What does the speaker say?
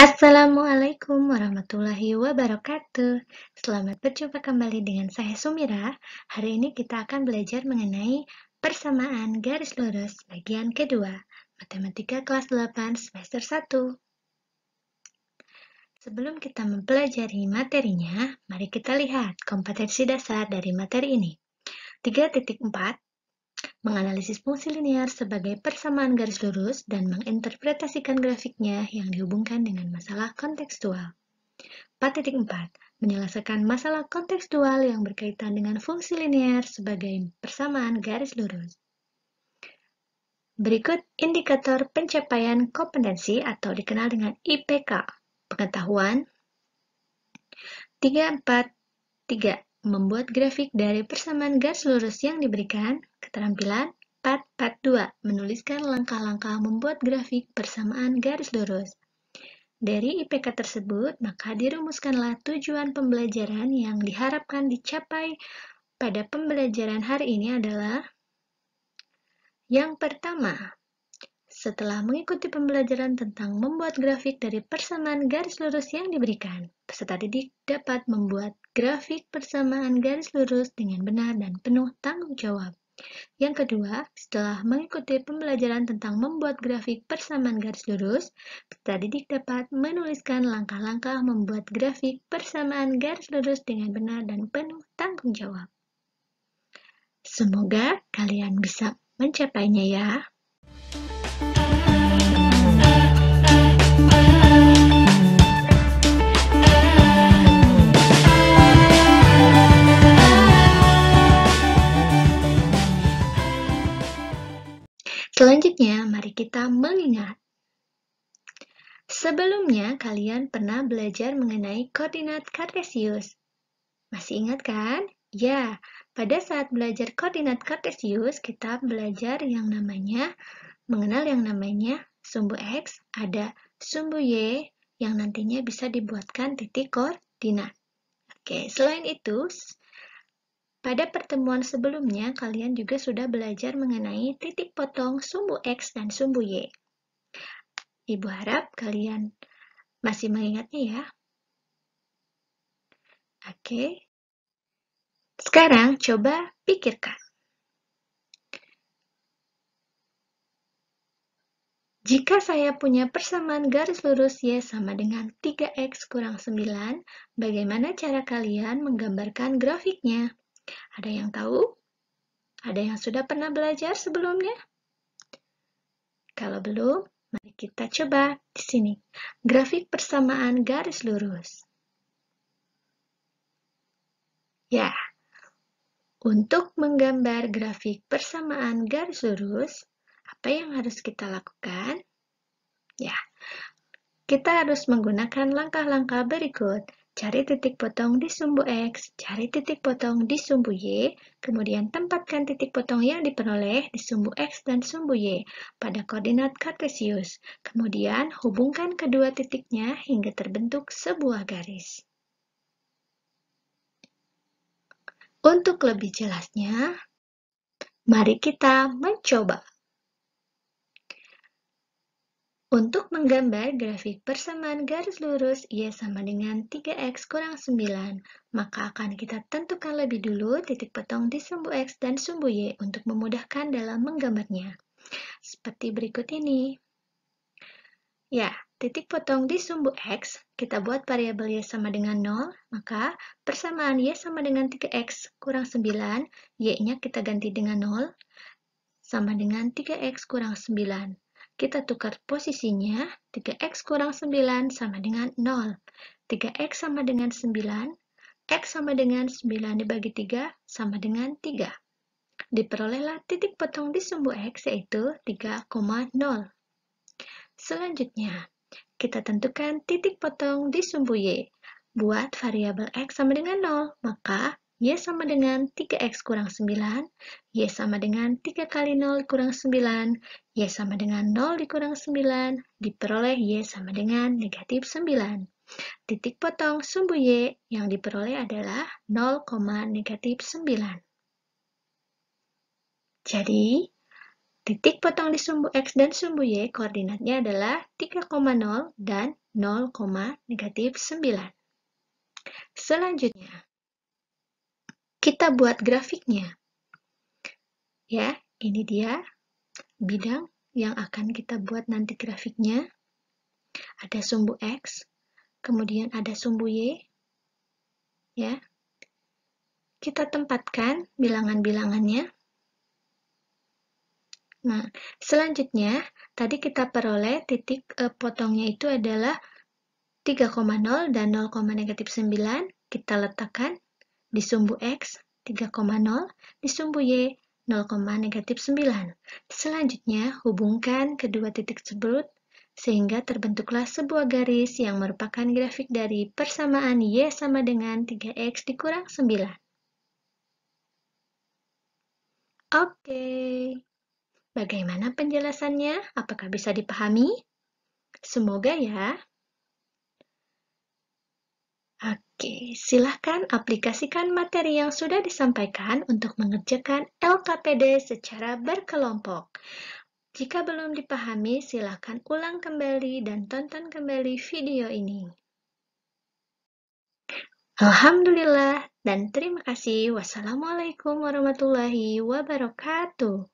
Assalamualaikum warahmatullahi wabarakatuh. Selamat berjumpa kembali dengan saya Sumira. Hari ini kita akan belajar mengenai persamaan garis lurus bagian kedua, Matematika kelas 8 semester 1. Sebelum kita mempelajari materinya, mari kita lihat kompetensi dasar dari materi ini. 3.4 menganalisis fungsi linear sebagai persamaan garis lurus dan menginterpretasikan grafiknya yang dihubungkan dengan masalah kontekstual. 4.4 menyelesaikan masalah kontekstual yang berkaitan dengan fungsi linear sebagai persamaan garis lurus. Berikut indikator pencapaian kompetensi atau dikenal dengan IPK. Pengetahuan 3.4.3 membuat grafik dari persamaan garis lurus yang diberikan. Keterampilan 4.4.2 menuliskan langkah-langkah membuat grafik persamaan garis lurus. Dari IPK tersebut, maka dirumuskanlah tujuan pembelajaran yang diharapkan dicapai pada pembelajaran hari ini adalah yang pertama, setelah mengikuti pembelajaran tentang membuat grafik dari persamaan garis lurus yang diberikan, peserta didik dapat membuat grafik persamaan garis lurus dengan benar dan penuh tanggung jawab. Yang kedua, setelah mengikuti pembelajaran tentang membuat grafik persamaan garis lurus, peserta didik dapat menuliskan langkah-langkah membuat grafik persamaan garis lurus dengan benar dan penuh tanggung jawab. Semoga kalian bisa mencapainya ya. Selanjutnya, mari kita mengingat. Sebelumnya, kalian pernah belajar mengenai koordinat kartesius. Masih ingat kan? Ya, pada saat belajar koordinat kartesius, kita belajar mengenal yang namanya sumbu X, ada sumbu Y, yang nantinya bisa dibuatkan titik koordinat. Oke, selain itu, pada pertemuan sebelumnya, kalian juga sudah belajar mengenai titik potong sumbu X dan sumbu Y. Ibu harap kalian masih mengingatnya ya. Oke. Sekarang coba pikirkan. Jika saya punya persamaan garis lurus Y sama dengan 3X kurang 9, bagaimana cara kalian menggambarkan grafiknya? Ada yang tahu? Ada yang sudah pernah belajar sebelumnya? Kalau belum, mari kita coba di sini. Grafik persamaan garis lurus. Ya, untuk menggambar grafik persamaan garis lurus, apa yang harus kita lakukan? Ya, kita harus menggunakan langkah-langkah berikut. Cari titik potong di sumbu X, cari titik potong di sumbu Y, kemudian tempatkan titik potong yang diperoleh di sumbu X dan sumbu Y pada koordinat kartesius. Kemudian hubungkan kedua titiknya hingga terbentuk sebuah garis. Untuk lebih jelasnya, mari kita mencoba. Untuk menggambar grafik persamaan garis lurus Y sama dengan 3X kurang 9, maka akan kita tentukan lebih dulu titik potong di sumbu X dan sumbu Y untuk memudahkan dalam menggambarnya. Seperti berikut ini. Ya, titik potong di sumbu X, kita buat variabel Y sama dengan 0, maka persamaan Y sama dengan 3X kurang 9, Y-nya kita ganti dengan 0, sama dengan 3X kurang 9. Kita tukar posisinya, 3X kurang 9 sama dengan 0. 3X sama dengan 9, X sama dengan 9 dibagi 3 sama dengan 3. Diperolehlah titik potong di sumbu X yaitu 3,0. Selanjutnya, kita tentukan titik potong di sumbu Y. Buat variabel X sama dengan 0, maka Y sama dengan 3X kurang 9, Y sama dengan 3 kali 0 kurang 9, Y sama dengan 0 dikurang 9, diperoleh Y sama dengan negatif 9. Titik potong sumbu Y yang diperoleh adalah 0, negatif 9. Jadi, Titik potong di sumbu X dan sumbu Y koordinatnya adalah 3,0 dan 0, -9. Selanjutnya, kita buat grafiknya. Ya, ini dia bidang yang akan kita buat nanti grafiknya. Ada sumbu X, kemudian ada sumbu Y. Ya. Kita tempatkan bilangan-bilangannya. Nah, selanjutnya, tadi kita peroleh titik potongnya itu adalah 3,0 dan 0,-9. Kita letakkan di sumbu X 3,0, di sumbu Y 0,-9. Selanjutnya, hubungkan kedua titik tersebut sehingga terbentuklah sebuah garis yang merupakan grafik dari persamaan Y sama dengan 3X dikurang 9. Oke, bagaimana penjelasannya? Apakah bisa dipahami? Semoga ya. Oke, silahkan aplikasikan materi yang sudah disampaikan untuk mengerjakan LKPD secara berkelompok. Jika belum dipahami, silahkan ulang kembali dan tonton kembali video ini. Alhamdulillah dan terima kasih. Wassalamualaikum warahmatullahi wabarakatuh.